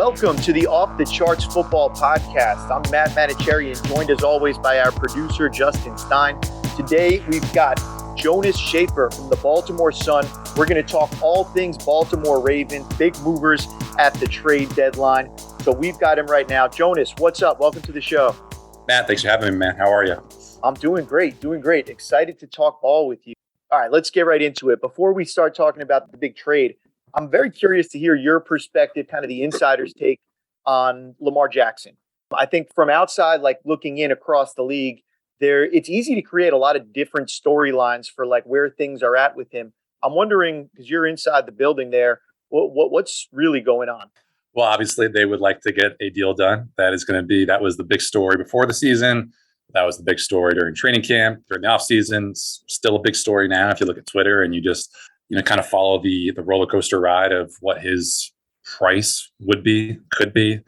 Welcome to the Off the Charts Football Podcast. I'm Matt Manocherian, joined as always by our producer, Justin Stein. Today, we've got Jonas Shaffer from the Baltimore Sun. We're going to talk all things Baltimore Ravens, big movers at the trade deadline. So we've got him right now. Jonas, what's up? Welcome to the show. Matt, thanks for having me, man. How are you? I'm doing great. Excited to talk ball with you. All right, let's get right into it. Before we start talking about the big trade, I'm very curious to hear your perspective, kind of the insider's take on Lamar Jackson. I think from outside, like looking in across the league, it's easy to create a lot of different storylines for like where things are at with him. I'm wondering, because you're inside the building there, what's really going on? Well, obviously, they would like to get a deal done. That was the big story before the season. That was the big story during training camp, during the offseason. It's still a big story now if you look at Twitter and you just kind of follow the roller coaster ride of what his price could be.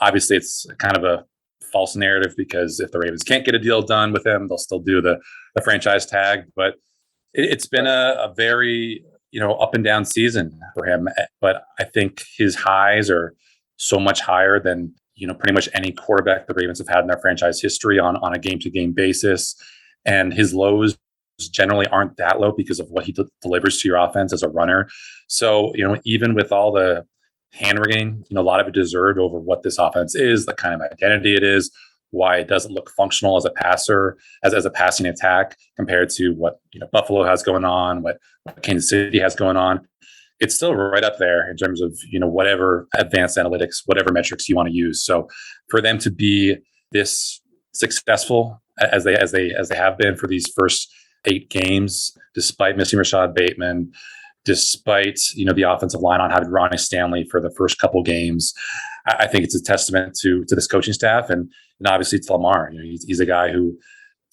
Obviously, it's kind of a false narrative because if the Ravens can't get a deal done with him, they'll still do the franchise tag. But it's been a very, up and down season for him. But I think his highs are so much higher than, pretty much any quarterback the Ravens have had in their franchise history on a game-to-game basis. And his lows generally aren't that low because of what he delivers to your offense as a runner. So, even with all the hand-wringing, a lot of it deserved over what this offense is, the kind of identity it is, why it doesn't look functional as a passer, as a passing attack compared to what, Buffalo has going on, what Kansas City has going on. It's still right up there in terms of, whatever advanced analytics, whatever metrics you want to use. So for them to be this successful as they have been for these first 8 games, despite missing Rashad Bateman, despite, the offensive line on having Ronnie Stanley for the first couple games, I think it's a testament to this coaching staff and obviously to Lamar. He's a guy who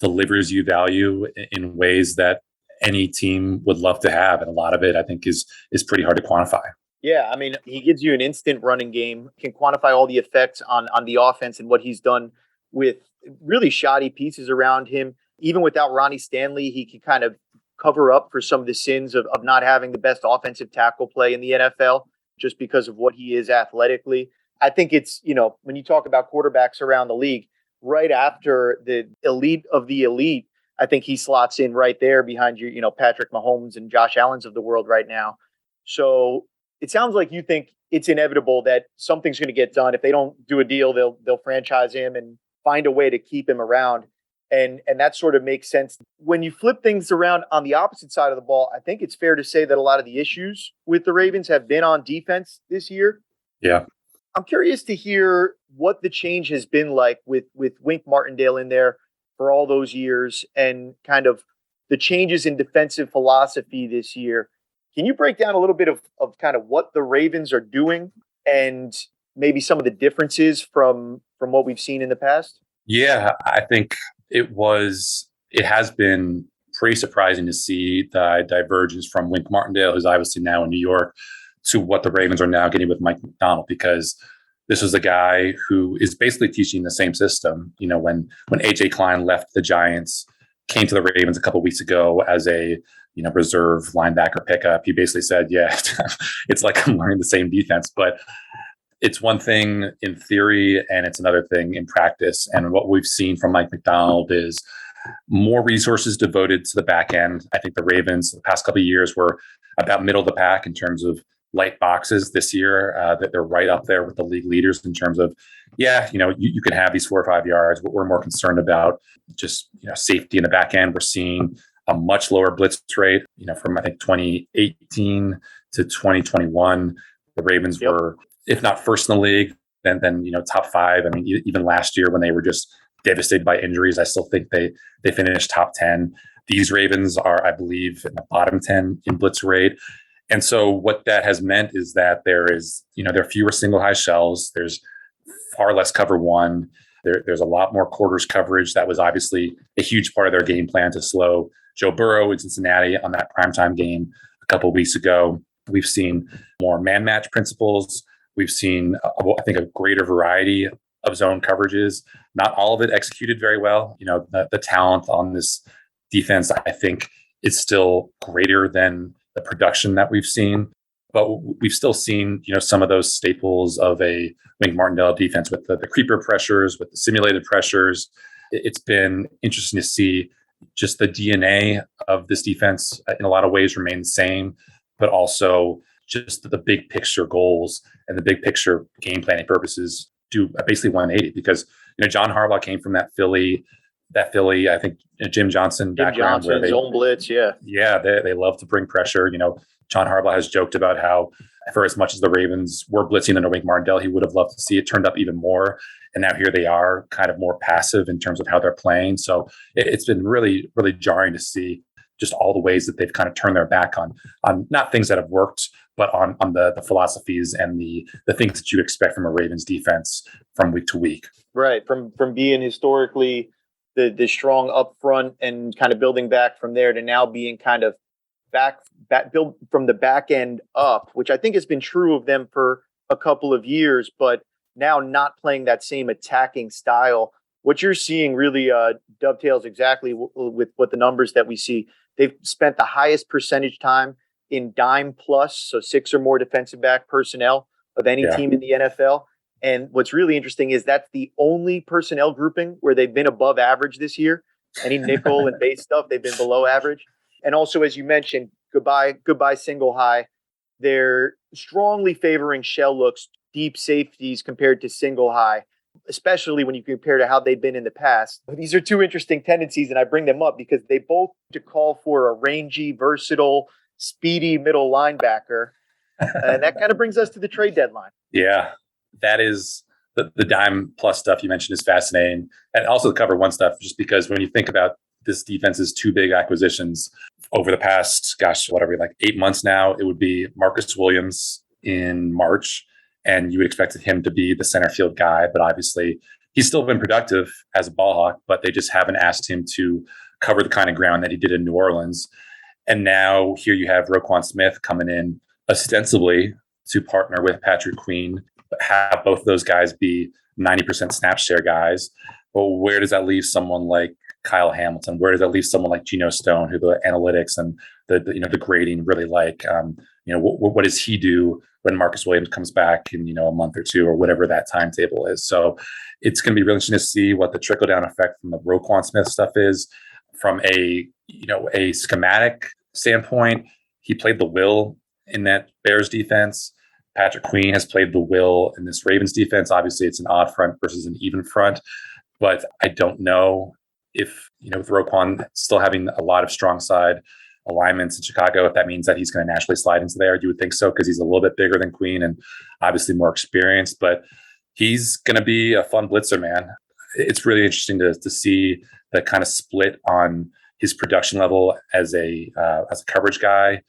delivers you value in ways that any team would love to have. And a lot of it, I think, is pretty hard to quantify. Yeah, I mean, he gives you an instant running game, can quantify all the effects on the offense and what he's done with really shoddy pieces around him. Even without Ronnie Stanley, he can kind of cover up for some of the sins of not having the best offensive tackle play in the NFL just because of what he is athletically. I think it's, when you talk about quarterbacks around the league, right after the elite of the elite, I think he slots in right there behind your, Patrick Mahomes and Josh Allen's of the world right now. So it sounds like you think it's inevitable that something's going to get done. If they don't do a deal, they'll franchise him and find a way to keep him around. And that sort of makes sense. When you flip things around on the opposite side of the ball, I think it's fair to say that a lot of the issues with the Ravens have been on defense this year. Yeah. I'm curious to hear what the change has been like with Wink Martindale in there for all those years and kind of the changes in defensive philosophy this year. Can you break down a little bit of kind of what the Ravens are doing and maybe some of the differences from what we've seen in the past? Yeah, I think it has been pretty surprising to see the divergence from Wink Martindale, who's obviously now in New York, to what the Ravens are now getting with Mike Macdonald, because this was a guy who is basically teaching the same system. When AJ Klein left the Giants, came to the Ravens a couple of weeks ago as a reserve linebacker pickup, he basically said, yeah, it's like I'm learning the same defense, but it's one thing in theory and it's another thing in practice. And what we've seen from Mike Macdonald is more resources devoted to the back end. I think the Ravens the past couple of years were about middle of the pack in terms of light boxes. This year, that they're right up there with the league leaders in terms of, you can have these 4 or 5 yards, but we're more concerned about just, safety in the back end. We're seeing a much lower blitz rate, from I think 2018 to 2021, the Ravens were, if not first in the league, then top 5. I mean, even last year when they were just devastated by injuries, I still think they finished top 10. These Ravens are, I believe, in the bottom 10 in blitz rate. And so what that has meant is that there are fewer single high shells. There's far less cover one. There's a lot more quarters coverage. That was obviously a huge part of their game plan to slow Joe Burrow in Cincinnati on that primetime game a couple of weeks ago. We've seen more man match principles. We've seen, I think, a greater variety of zone coverages. Not all of it executed very well. The talent on this defense, I think, is still greater than the production that we've seen. But we've still seen, some of those staples of a Wink Martindale defense with the creeper pressures, with the simulated pressures. It's been interesting to see just the DNA of this defense in a lot of ways remain the same, but also just the big picture goals and the big picture game planning purposes do basically 180 because, John Harbaugh came from that Philly, I think Jim Johnson background where they zone blitz. Yeah. Yeah. They love to bring pressure. John Harbaugh has joked about how for as much as the Ravens were blitzing under Wink Martindale, he would have loved to see it turned up even more. And now here they are kind of more passive in terms of how they're playing. So it's been really, really jarring to see just all the ways that they've kind of turned their back on not things that have worked, but on the philosophies and the things that you expect from a Ravens defense from week to week. Right. From being historically the strong up front and kind of building back from there to now being kind of back build from the back end up, which I think has been true of them for a couple of years, but now not playing that same attacking style. What you're seeing really dovetails exactly with what the numbers that we see. They've spent the highest percentage time in dime plus, so 6 or more defensive back personnel of any team in the NFL. And what's really interesting is that's the only personnel grouping where they've been above average this year. Any nickel and base stuff, they've been below average. And also, as you mentioned, goodbye single high. They're strongly favoring shell looks, deep safeties compared to single high, especially when you compare to how they've been in the past. These are two interesting tendencies, and I bring them up because they both call for a rangy, versatile, speedy middle linebacker. And that kind of brings us to the trade deadline. Yeah, that is the dime plus stuff you mentioned is fascinating. And also the cover one stuff, just because when you think about this defense's 2 big acquisitions over the past, 8 months now, it would be Marcus Williams in March. And you would expect him to be the center field guy, but obviously he's still been productive as a ball hawk, but they just haven't asked him to cover the kind of ground that he did in New Orleans. And now here you have Roquon Smith coming in ostensibly to partner with Patrick Queen, but have both of those guys be 90% snap share guys. But where does that leave someone like Kyle Hamilton? Where does that leave someone like Geno Stone, who the analytics and the grading really like? What does he do when Marcus Williams comes back in a month or two or whatever that timetable is? So it's going to be really interesting to see what the trickle down effect from the Roquon Smith stuff is. From a schematic standpoint, he played the will in that Bears defense. Patrick Queen has played the will in this Ravens defense. Obviously, it's an odd front versus an even front, but I don't know if, with Roquon still having a lot of strong side alignments in Chicago, if that means that he's going to naturally slide into there. You would think so, because he's a little bit bigger than Queen and obviously more experienced, but he's going to be a fun blitzer, man. It's really interesting to see the kind of split on his production level as a coverage guy.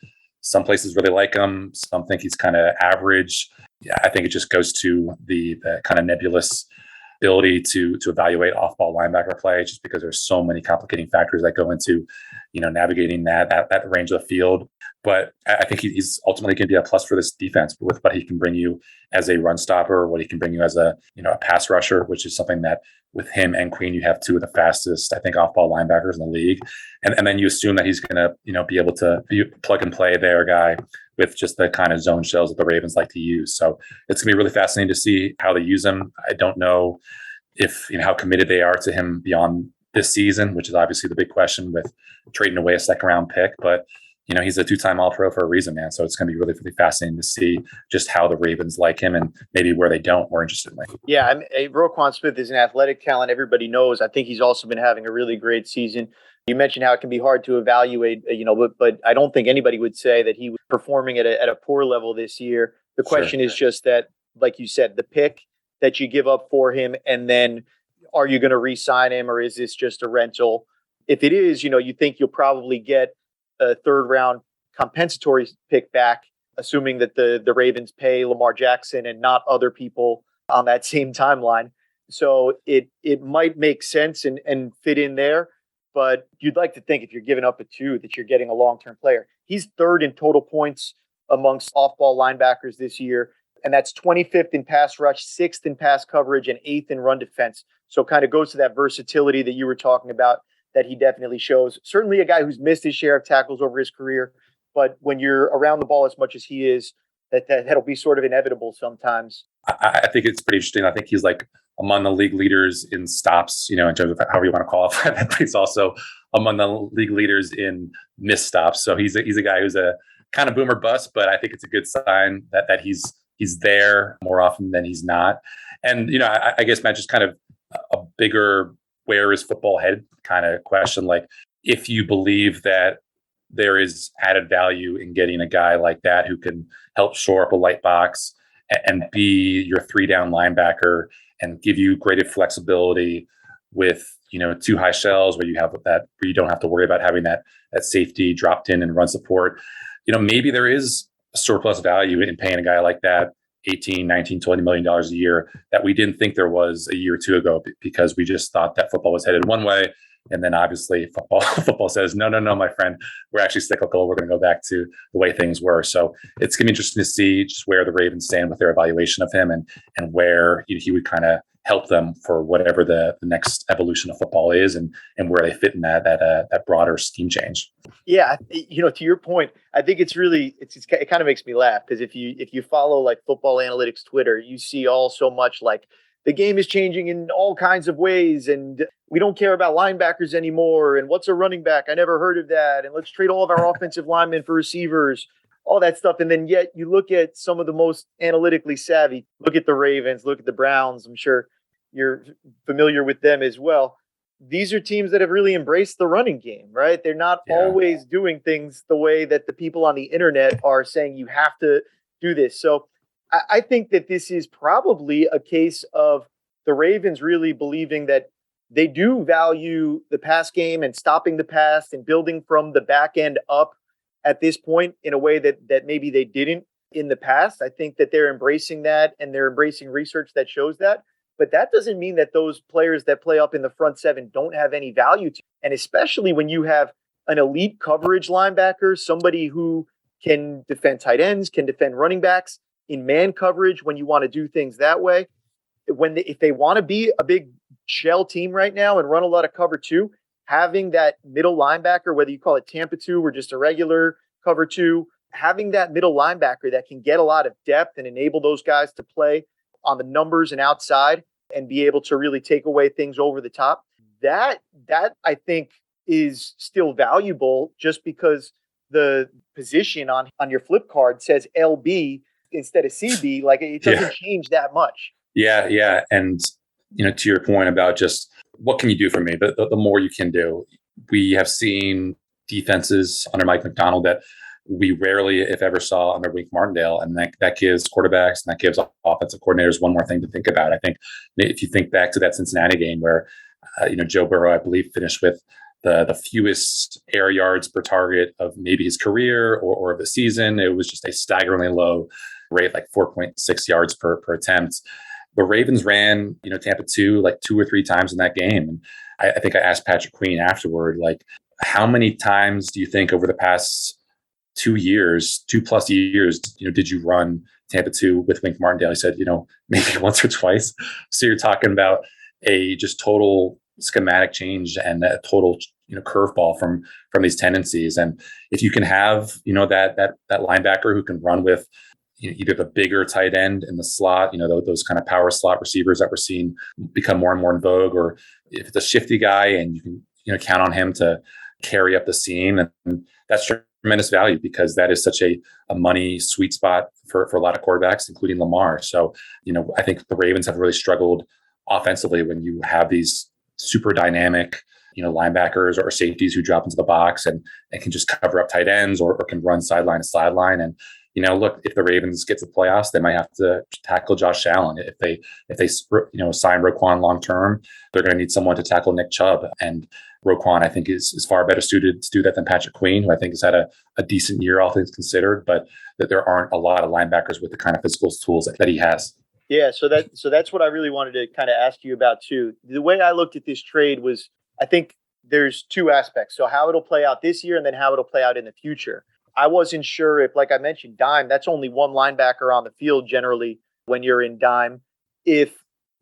Some places really like him. Some think he's kind of average. Yeah, I think it just goes to the kind of nebulous ability to evaluate off-ball linebacker play, just because there's so many complicating factors that go into, navigating that range of the field. But I think he's ultimately going to be a plus for this defense with what he can bring you as a run stopper, what he can bring you as a pass rusher, which is something that with him and Queen, you have 2 of the fastest, I think, off-ball linebackers in the league. And then you assume that he's going to, be able to be plug and play there guy with just the kind of zone shells that the Ravens like to use. So it's going to be really fascinating to see how they use him. I don't know if, how committed they are to him beyond this season, which is obviously the big question with trading away a second round pick. But, he's a 2-time All-Pro for a reason, man. So it's going to be really, really fascinating to see just how the Ravens like him and maybe where they don't more interestingly. Yeah, Roquon Smith is an athletic talent. Everybody knows. I think he's also been having a really great season. You mentioned how it can be hard to evaluate, but I don't think anybody would say that he was performing at a poor level this year. The question is just that, like you said, the pick that you give up for him, and then are you going to re-sign him, or is this just a rental? If it is, you think you'll probably get a 3rd round compensatory pick back, assuming that the Ravens pay Lamar Jackson and not other people on that same timeline. So it might make sense and fit in there. But you'd like to think if you're giving up a 2 that you're getting a long-term player. He's 3rd in total points amongst off-ball linebackers this year. And that's 25th in pass rush, 6th in pass coverage, and 8th in run defense. So kind of goes to that versatility that you were talking about that he definitely shows. Certainly a guy who's missed his share of tackles over his career. But when you're around the ball as much as he is, that'll be sort of inevitable sometimes. I think it's pretty interesting. I think he's like among the league leaders in stops, in terms of however you want to qualify that, but he's also among the league leaders in missed stops. So he's a guy who's a kind of boomer bust, but I think it's a good sign that he's there more often than he's not. And, I guess, Matt, just kind of a bigger where is football headed kind of question. Like, if you believe that there is added value in getting a guy like that who can help shore up a light box and be your 3-down linebacker and give you greater flexibility with, two high shells where you don't have to worry about having that safety dropped in and run support. Maybe there is a surplus value in paying a guy like that 18, 19, $20 million a year that we didn't think there was a year or two ago, because we just thought that football was headed one way. And then obviously football says, no, my friend, we're actually cyclical. We're going to go back to the way things were. So it's going to be interesting to see just where the Ravens stand with their evaluation of him and where he would kind of help them for whatever the next evolution of football is and where they fit in that broader scheme change. Yeah. To your point, I think it kind of makes me laugh, because if you follow like football analytics Twitter, you see so much like the game is changing in all kinds of ways, and we don't care about linebackers anymore. And what's a running back? I never heard of that. And let's trade all of our offensive linemen for receivers, all that stuff. And then yet you look at some of the most analytically savvy, look at the Ravens, look at the Browns. I'm sure you're familiar with them as well. These are teams that have really embraced the running game, right? They're not always doing things the way that the people on the internet are saying you have to do this. So I think that this is probably a case of the Ravens really believing that they do value the pass game and stopping the pass and building from the back end up at this point in a way that maybe they didn't in the past. I think that they're embracing that, and they're embracing research that shows that. But that doesn't mean that those players that play up in the front seven don't have any value to. And especially when you have an elite coverage linebacker, somebody who can defend tight ends, can defend running backs in man coverage when you want to do things that way. If they want to be a big shell team right now and run a lot of cover two, having that middle linebacker, whether you call it Tampa 2 or just a regular cover 2, having that middle linebacker that can get a lot of depth and enable those guys to play on the numbers and outside and be able to really take away things over the top, that I think is still valuable, just because the position on your flip card says LB instead of CB. Like, it doesn't change that much. Yeah. And, to your point about just what can you do for me, the more you can do. We have seen defenses under Mike Macdonald that we rarely, if ever, saw under Wink Martindale. And that gives quarterbacks and that gives offensive coordinators one more thing to think about. I think if you think back to that Cincinnati game where, Joe Burrow, I believe, finished with the fewest air yards per target of maybe his career or of the season. It was just a staggeringly low rate, like 4.6 yards per attempt. The Ravens ran, Tampa 2 like 2 or 3 times in that game. And I think I asked Patrick Queen afterward, like, how many times do you think over the past 2 plus years, did you run Tampa 2 with Wink Martindale? He said, maybe once or twice. So you're talking about a just total schematic change and a total, curveball from these tendencies. And if you can have, that linebacker who can run with either the bigger tight end in the slot, those kind of power slot receivers that we're seeing become more and more in vogue, or if it's a shifty guy and you can, count on him to carry up the seam, and that's tremendous value, because that is such a money sweet spot for a lot of quarterbacks, including Lamar. So, I think the Ravens have really struggled offensively when you have these super dynamic, linebackers or safeties who drop into the box and can just cover up tight ends or can run sideline to sideline. And, look, if the Ravens get to the playoffs, they might have to tackle Josh Allen. If they sign Roquon long term, they're going to need someone to tackle Nick Chubb. And Roquon, I think, is far better suited to do that than Patrick Queen, who I think has had a decent year, all things considered, but that there aren't a lot of linebackers with the kind of physical tools that he has. Yeah, so that's what I really wanted to kind of ask you about too. The way I looked at this trade was, I think there's 2 aspects. So how it'll play out this year and then how it'll play out in the future. I wasn't sure if, like I mentioned, dime, that's only one linebacker on the field generally when you're in dime. If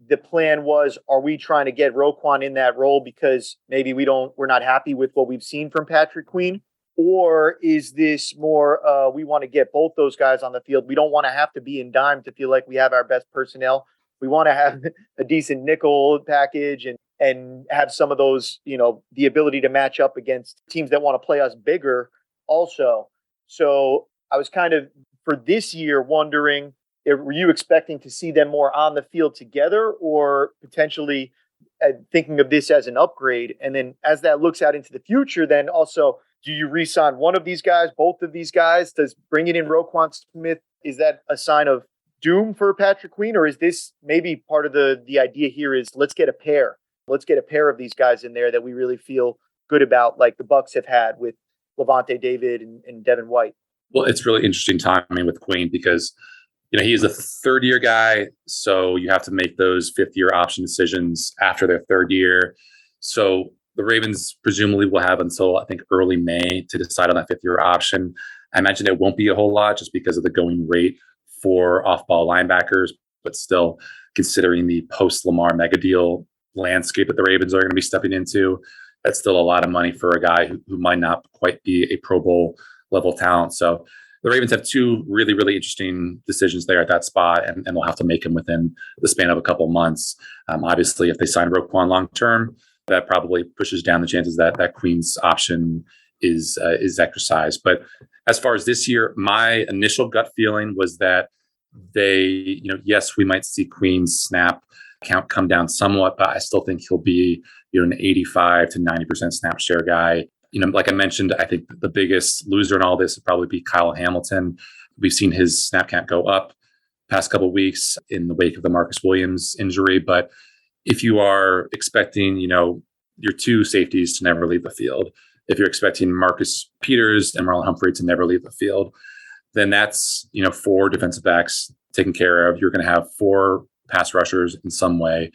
the plan was, are we trying to get Roquon in that role because maybe we're not happy with what we've seen from Patrick Queen? Or is this more, we want to get both those guys on the field? We don't want to have to be in dime to feel like we have our best personnel. We want to have a decent nickel package and have some of those, the ability to match up against teams that want to play us bigger also. So I was kind of, for this year, wondering, were you expecting to see them more on the field together, or potentially thinking of this as an upgrade? And then as that looks out into the future, then also, do you re-sign one of these guys, both of these guys? Does bringing in Roquon Smith, is that a sign of doom for Patrick Queen? Or is this maybe part of the idea here is let's get a pair. Let's get a pair of these guys in there that we really feel good about, like the Bucs have had with Levante David and Devin White. Well, it's really interesting timing with Queen because, he is a third-year guy, so you have to make those fifth-year option decisions after their third year. So the Ravens presumably will have until, I think, early May to decide on that fifth-year option. I imagine it won't be a whole lot just because of the going rate for off-ball linebackers, but still, considering the post-Lamar mega deal landscape that the Ravens are going to be stepping into, that's still a lot of money for a guy who might not quite be a Pro Bowl level talent. So the Ravens have two really, really interesting decisions there at that spot, and they'll have to make them within the span of a couple of months. Obviously, if they sign Roquon long-term, that probably pushes down the chances that Queen's option is exercised. But as far as this year, my initial gut feeling was that they, yes, we might see Queen's snap count come down somewhat, but I still think he'll be, an 85 to 90% snap share guy. Like I mentioned, I think the biggest loser in all this would probably be Kyle Hamilton. We've seen his snap count go up past couple of weeks in the wake of the Marcus Williams injury. But if you are expecting, your two safeties to never leave the field, if you're expecting Marcus Peters and Marlon Humphrey to never leave the field, then that's, four defensive backs taken care of. You're going to have four pass rushers in some way.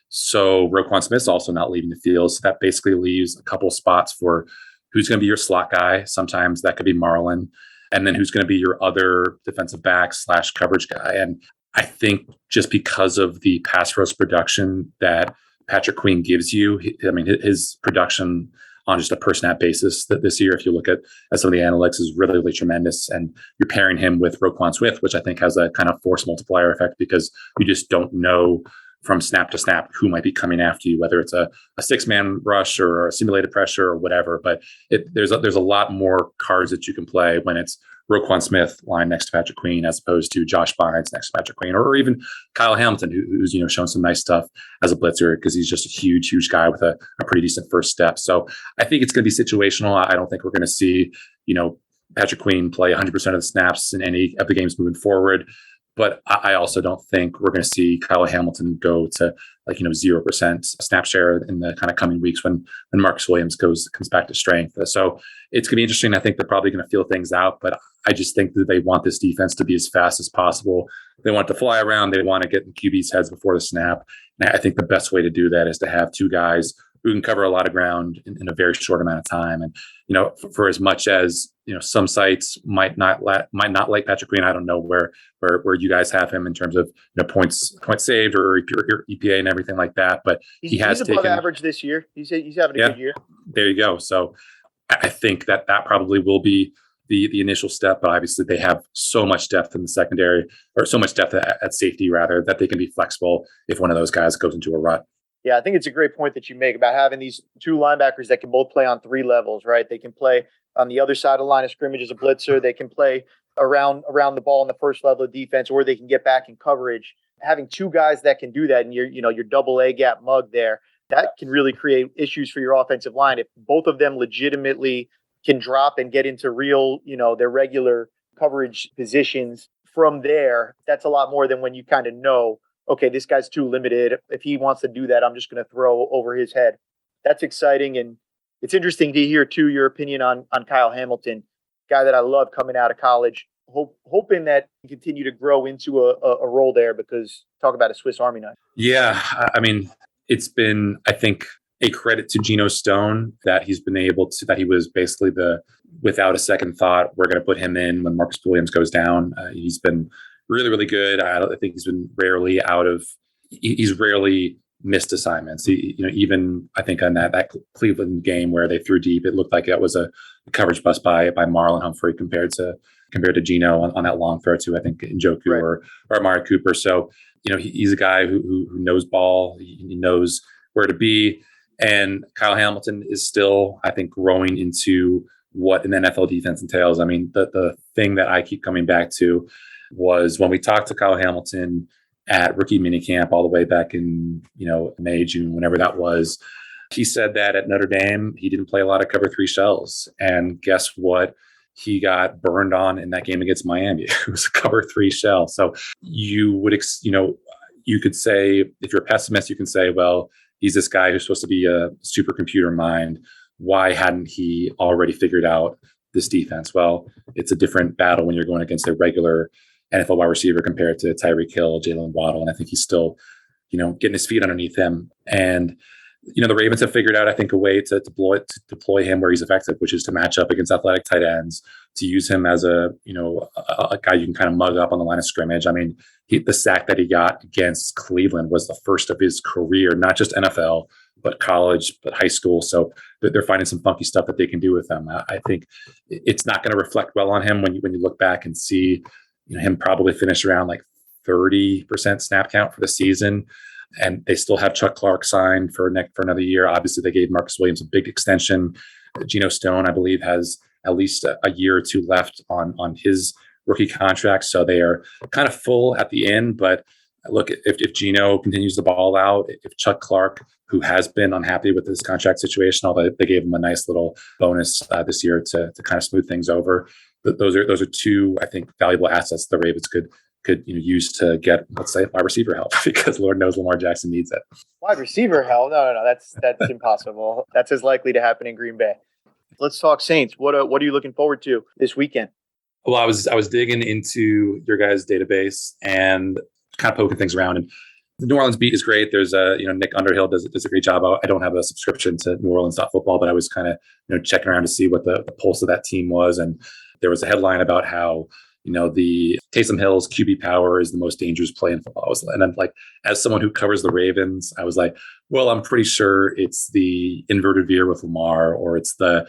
So Roquon Smith's also not leaving the field. So that basically leaves a couple spots for who's going to be your slot guy. Sometimes that could be Marlon. And then who's going to be your other defensive back / coverage guy. And I think just because of the pass rush production that Patrick Queen gives you, his production on just a per snap basis that this year, if you look at some of the analytics, is really, really tremendous. And you're pairing him with Roquon Smith, which I think has a kind of force multiplier effect because you just don't know from snap to snap who might be coming after you, whether it's a six-man rush or a simulated pressure or whatever. But there's a lot more cards that you can play when it's Roquon Smith lying next to Patrick Queen as opposed to Josh Bynes next to Patrick Queen, or even Kyle Hamilton, who's shown some nice stuff as a blitzer because he's just a huge guy with a pretty decent first step. So I think it's going to be situational. I don't think we're going to see Patrick Queen play 100% of the snaps in any of the games moving forward. But I also don't think we're going to see Kyle Hamilton go to 0% snap share in the kind of coming weeks when Marcus Williams comes back to strength. So it's going to be interesting. I think they're probably going to feel things out, but I just think that they want this defense to be as fast as possible. They want to fly around. They want to get in QB's heads before the snap. And I think the best way to do that is to have two guys who can cover a lot of ground in a very short amount of time. And, for as much as, some sites might not like Patrick Queen, I don't know where you guys have him in terms of points saved or your EPA and everything like that. But he's above average this year. He's having a good year. There you go. So I think that probably will be the initial step, but obviously they have so much depth in the secondary, or so much depth at safety rather, that they can be flexible if one of those guys goes into a rut. Yeah, I think it's a great point that you make about having these two linebackers that can both play on three levels, right? They can play on the other side of the line of scrimmage as a blitzer. They can play around the ball in the first level of defense, or they can get back in coverage. Having two guys that can do that, and your double A gap mug there, that can really create issues for your offensive line. If both of them legitimately can drop and get into real, their regular coverage positions from there, that's a lot more than when you kind of know, okay, this guy's too limited. If he wants to do that, I'm just going to throw over his head. That's exciting. And it's interesting to hear, too, your opinion on Kyle Hamilton, guy that I love coming out of college, hoping that he continue to grow into a role there, because talk about a Swiss Army knife. Yeah, it's been, I think, a credit to Geno Stone that he's been able to, that he was basically without a second thought, we're going to put him in when Marcus Williams goes down. He's been really, really good. I think he's rarely missed assignments. Even I think on that Cleveland game where they threw deep, it looked like that was a coverage bust by Marlon Humphrey compared to Geno on that long throw to I think Njoku Right. or Amari Cooper. So he's a guy who knows ball. He knows where to be. And Kyle Hamilton is still, I think, growing into what an NFL defense entails. I mean, the thing that I keep coming back to was when we talked to Kyle Hamilton at rookie minicamp all the way back in, May, June, whenever that was. He said that at Notre Dame, he didn't play a lot of cover 3 shells. And guess what? He got burned on in that game against Miami. It was a cover 3 shell. So you could say, if you're a pessimist, you can say, well, he's this guy who's supposed to be a supercomputer mind. Why hadn't he already figured out this defense? Well, it's a different battle when you're going against a regular NFL wide receiver compared to Tyreek Hill, Jalen Waddle. And I think he's still, getting his feet underneath him. And, the Ravens have figured out, I think, a way to deploy him where he's effective, which is to match up against athletic tight ends, to use him as a guy you can kind of mug up on the line of scrimmage. I mean, the sack that he got against Cleveland was the first of his career, not just NFL, but college, but high school. So they're finding some funky stuff that they can do with him. I think it's not going to reflect well on him when you look back and see him probably finish around like 30% snap count for the season. And they still have Chuck Clark signed for another year. Obviously, they gave Marcus Williams a big extension. Geno Stone, I believe, has at least a year or two left on his rookie contract. So they are kind of full at the end. But look, if Geno continues the ball out, if Chuck Clark, who has been unhappy with this contract situation, although they gave him a nice little bonus this year to kind of smooth things over, those are two, I think, valuable assets the Ravens could use to get, let's say, wide receiver help, because Lord knows Lamar Jackson needs it. Wide receiver help? No, that's impossible. That's as likely to happen in Green Bay. Let's talk Saints. What are you looking forward to this weekend? Well, I was digging into your guys' database and kind of poking things around. And the New Orleans beat is great. There's Nick Underhill does a great job. I don't have a subscription to New Orleans football, but I was kind of checking around to see what the pulse of that team was. And there was a headline about how the Taysom Hill's QB power is the most dangerous play in football. And I'm like, as someone who covers the Ravens, I was like, well, I'm pretty sure it's the inverted veer with Lamar, or it's the,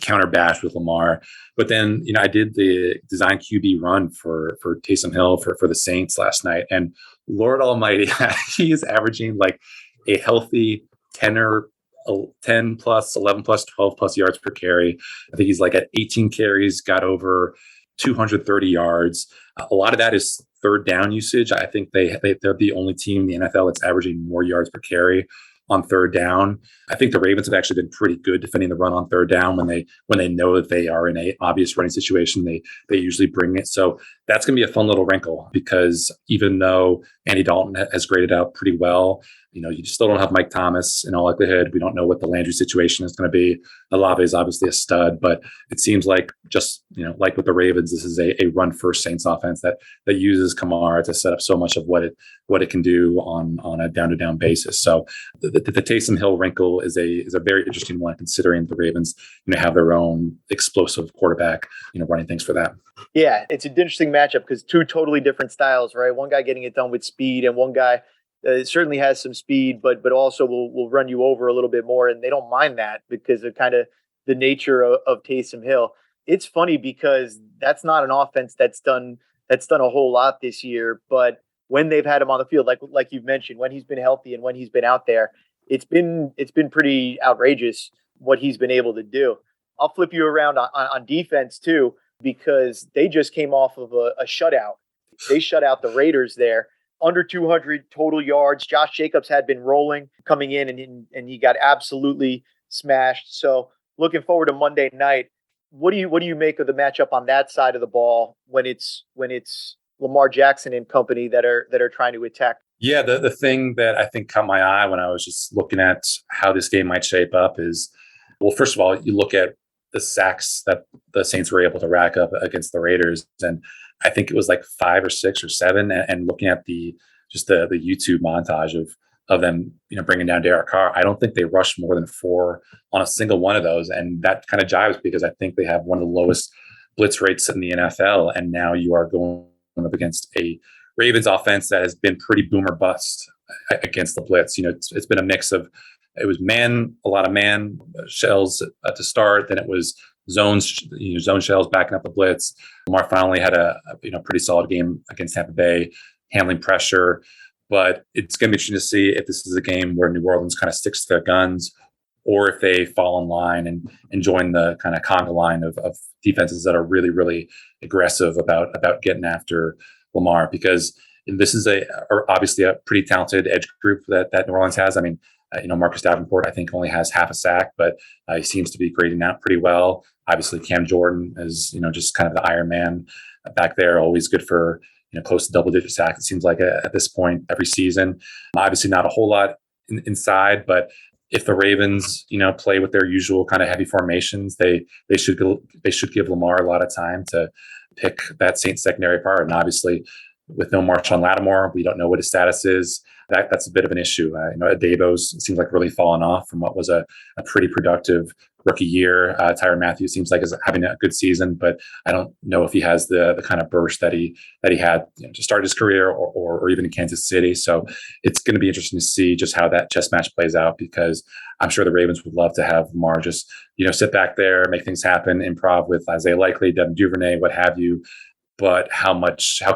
counter bash with Lamar. But then, I did the design QB run for Taysom Hill for the Saints last night. And Lord Almighty, he is averaging like a healthy 10 plus, 11 plus, 12 plus yards per carry. I think he's like at 18 carries, got over 230 yards. A lot of that is third down usage. I think they're the only team in the NFL that's averaging more yards per carry on third down. I think the Ravens have actually been pretty good defending the run on third down when they know that they are in a obvious running situation. They usually bring it. So that's going to be a fun little wrinkle, because even though Andy Dalton has graded out pretty well, you still don't have Mike Thomas in all likelihood. We don't know what the Landry situation is going to be. Olave is obviously a stud, but it seems like just, like with the Ravens, this is a run first Saints offense that uses Kamara to set up so much of what it can do on a down to down basis. So the Taysom Hill wrinkle is a very interesting one, considering the Ravens, have their own explosive quarterback, running things for them. Yeah, it's an interesting matchup because two totally different styles, right? One guy getting it done with speed, and one guy certainly has some speed, but also will run you over a little bit more, and they don't mind that because of kind of the nature of Taysom Hill. It's funny because that's not an offense that's done a whole lot this year, but when they've had him on the field, like you've mentioned, when he's been healthy and when he's been out there, it's been pretty outrageous what he's been able to do. I'll flip you around on defense too, because they just came off of a shutout. They shut out the Raiders there. Under 200 total yards. Josh Jacobs had been rolling coming in, and he got absolutely smashed. So looking forward to Monday night. What do you make of the matchup on that side of the ball when it's Lamar Jackson and company that are trying to attack? Yeah, the thing that I think caught my eye when I was just looking at how this game might shape up is, well, first of all, you look at the sacks that the Saints were able to rack up against the Raiders, and I think it was like 5 or 6 or 7. And looking at the YouTube montage of them, bringing down Derek Carr, I don't think they rushed more than 4 on a single one of those. And that kind of jives because I think they have one of the lowest blitz rates in the NFL. And now you are going up against a Ravens offense that has been pretty boom or bust against the blitz. It's been a mix of, it was a lot of man shells to start. Then it was zone shells backing up the blitz. Lamar finally had a pretty solid game against Tampa Bay, handling pressure. But it's going to be interesting to see if this is a game where New Orleans kind of sticks to their guns, or if they fall in line and join the kind of conga line of defenses that are really, really aggressive about getting after Lamar, because this is obviously a pretty talented edge group that New Orleans has. I mean, Marcus Davenport, I think, only has half a sack, but he seems to be grading out pretty well. Obviously, Cam Jordan is, just kind of the Iron Man back there, always good for, close to double-digit sacks, it seems like, at this point every season. Obviously, not a whole lot inside, but if the Ravens, play with their usual kind of heavy formations, they should give Lamar a lot of time to pick that Saints secondary apart. And obviously, with no Marshawn Lattimore, we don't know what his status is. That's a bit of an issue. Adebo's seems like really fallen off from what was a pretty productive rookie year. Tyrann Mathieu seems like is having a good season, but I don't know if he has the kind of burst that he had to start his career or even in Kansas City. So it's going to be interesting to see just how that chess match plays out, because I'm sure the Ravens would love to have Lamar just sit back there, make things happen, improv with Isaiah Likely, Devin Duvernay, what have you. But how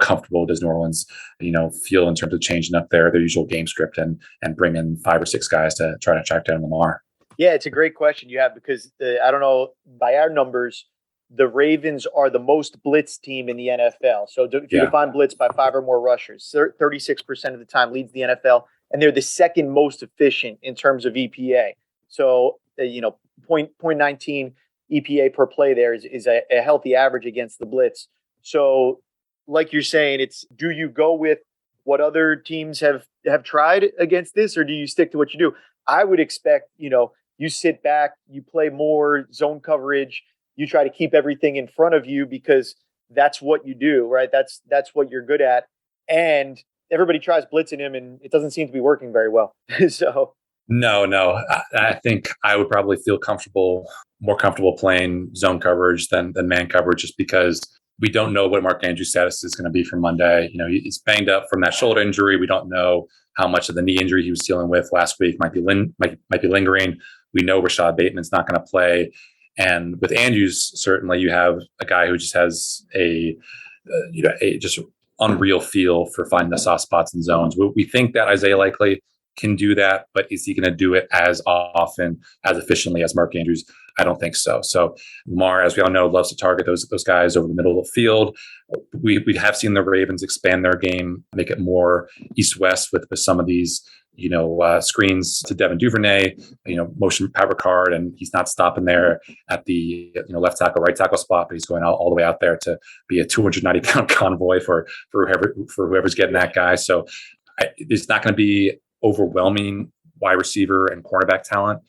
comfortable does New Orleans, feel in terms of changing up their usual game script and bring in 5 or 6 guys to try to track down Lamar? Yeah, it's a great question you have, because I don't know, by our numbers, the Ravens are the most blitz team in the NFL. So if you define blitz by 5 or more rushers, 36% of the time leads the NFL, and they're the second most efficient in terms of EPA. So, 0.19 EPA per play there is a healthy average against the blitz. So like you're saying, do you go with what other teams have tried against this, or do you stick to what you do? I would expect, you sit back, you play more zone coverage, you try to keep everything in front of you, because that's what you do, right? That's what you're good at. And everybody tries blitzing him, and it doesn't seem to be working very well. So No. I think I would probably feel more comfortable playing zone coverage than man coverage, just because we don't know what Mark Andrews' status is going to be for Monday. He's banged up from that shoulder injury. We don't know how much of the knee injury he was dealing with last week might be lingering. We know Rashad Bateman's not going to play. And with Andrews, certainly you have a guy who just has a just unreal feel for finding the soft spots and zones. We think that Isaiah Likely can do that, but is he going to do it as often, as efficiently as Mark Andrews? I don't think so. So Lamar, as we all know, loves to target those guys over the middle of the field. We have seen the Ravens expand their game, make it more east-west with some of these, screens to Devin Duvernay, motion power card, and he's not stopping there at the left tackle, right tackle spot, but he's going all the way out there to be a 290-pound convoy for whoever's getting that guy. So it's not going to be overwhelming wide receiver and cornerback talent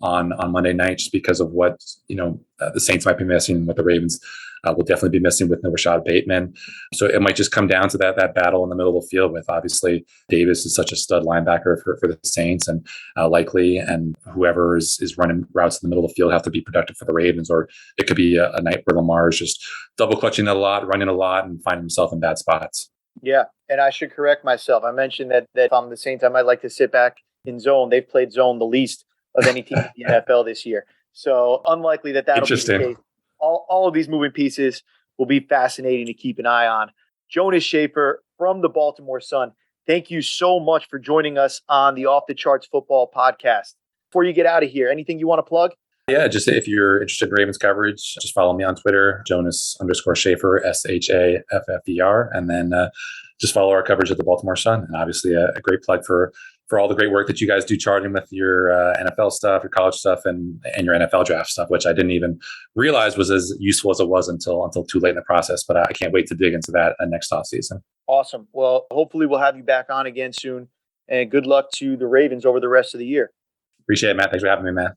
on Monday night, just because of what the Saints might be missing, what the Ravens will definitely be missing with no Rashad Bateman. So it might just come down to that battle in the middle of the field, with obviously Davis is such a stud linebacker for the Saints, and Likely and whoever is running routes in the middle of the field have to be productive for the Ravens. Or it could be a night where Lamar is just double clutching a lot, running a lot, and finding himself in bad spots. Yeah, and I should correct myself. I mentioned that if I'm the Saints, I might like to sit back in zone. They've played zone the least of any team in the NFL this year. So unlikely that'll be the case. All of these moving pieces will be fascinating to keep an eye on. Jonas Shaffer from the Baltimore Sun, thank you so much for joining us on the Off the Charts Football Podcast. Before you get out of here, anything you want to plug? Yeah, just if you're interested in Ravens coverage, just follow me on Twitter, Jonas_Shaffer, SHAFFER, and then just follow our coverage of the Baltimore Sun. And obviously a great plug for all the great work that you guys do charting with your NFL stuff, your college stuff, and your NFL draft stuff, which I didn't even realize was as useful as it was until too late in the process. But I can't wait to dig into that next offseason. Awesome. Well, hopefully we'll have you back on again soon. And good luck to the Ravens over the rest of the year. Appreciate it, Matt. Thanks for having me, man.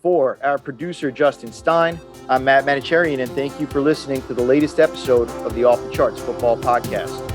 For our producer, Justin Stein, I'm Matt Manocherian, and thank you for listening to the latest episode of the Off the Charts Football Podcast.